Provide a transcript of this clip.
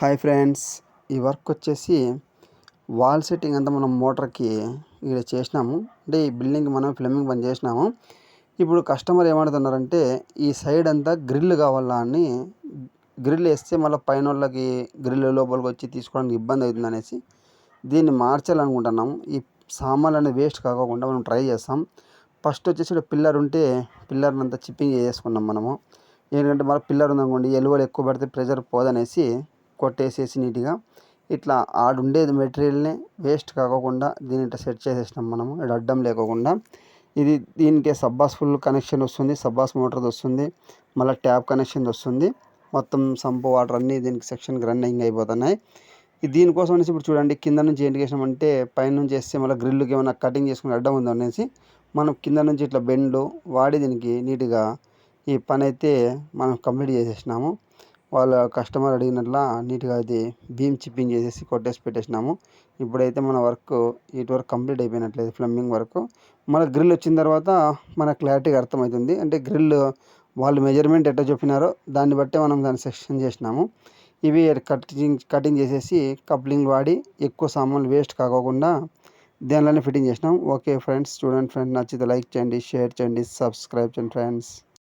Hi friends, ఈ work వచ్చేసి wall setting అంతా మనం మోటార్కి ఇక్కడ చేసినాము. అంటే ఈ బిల్డింగ్ మనం ప్లంబింగ్ పని చేసినాము. ఇప్పుడు కస్టమర్ ఏమంటున్నారంటే ఈ సైడ్ అంతా గ్రిల్ కావాలా అని, గ్రిల్ వేస్తే మళ్ళీ పైన వాళ్ళకి గ్రిల్ లోపలికి వచ్చి తీసుకోవడానికి ఇబ్బంది అవుతుంది అనేసి దీన్ని మార్చాలనుకుంటున్నాము. ఈ సామాన్లు అనేది వేస్ట్ కాకుండా మనం ట్రై చేస్తాం. ఫస్ట్ వచ్చేసి పిల్లర్ ఉంటే పిల్లర్ని అంతా చిప్పింగ్ చేసుకున్నాం మనము. ఏంటంటే మళ్ళీ పిల్లర్ ఉందనుకోండి, ఎలువలు ఎక్కువ పడితే ప్రెజర్ పోదనేసి కొట్టేసేసి నీట్గా ఇట్లా ఆడుండేది మెటీరియల్ని వేస్ట్ కాకుండా దీని ఇట్లా సెట్ చేసేసినాం మనము. ఇక్కడ అడ్డం లేకోకుండా ఇది దీనికి సబ్బాస్ ఫుల్ కనెక్షన్ వస్తుంది, సబ్బాస్ మోటార్ది వస్తుంది, మళ్ళీ ట్యాప్ కనెక్షన్ వస్తుంది. మొత్తం సంపు వాటర్ అన్నీ దీనికి సెక్షన్కి రన్నింగ్ అయిపోతున్నాయి. దీనికోసం అనేసి ఇప్పుడు చూడండి, కింద నుంచి ఏంటి చేసినామంటే పైన నుంచి వేస్తే మళ్ళీ గ్రిల్కి ఏమైనా కటింగ్ చేసుకుని అడ్డం ఉందనేసి మనం కింద నుంచి ఇట్లా బెండ్ వాడి దీనికి నీట్గా ఈ పని అయితే మనం కంప్లీట్ చేసేసినాము. వాళ్ళ కస్టమర్ అడిగినట్ల నీట్గా అది బీమ్ చిప్పింగ్ చేసేసి కొట్టేసి పెట్టేసినాము. ఇప్పుడైతే మన వర్క్ ఇటు వరకు కంప్లీట్ అయిపోయినట్లేదు, ప్లంబింగ్ వర్క్. మన గ్రిల్ వచ్చిన తర్వాత మనకు క్లారిటీగా అర్థమవుతుంది. అంటే గ్రిల్ వాళ్ళు మెజర్మెంట్ ఎట్లా చెప్పినారో దాన్ని బట్టే మనం దాన్ని సెక్షన్ చేసినాము. ఇవి కటింగ్ చేసేసి కప్లింగ్ వాడి ఎక్కువ సామాన్లు వేస్ట్ కాకోకుండా దేనిలోనే ఫిట్టింగ్ చేసినాం. ఓకే ఫ్రెండ్స్, చూడండి ఫ్రెండ్స్, నచ్చితే లైక్ చేయండి, షేర్ చేయండి, సబ్స్క్రైబ్ చేయండి ఫ్రెండ్స్.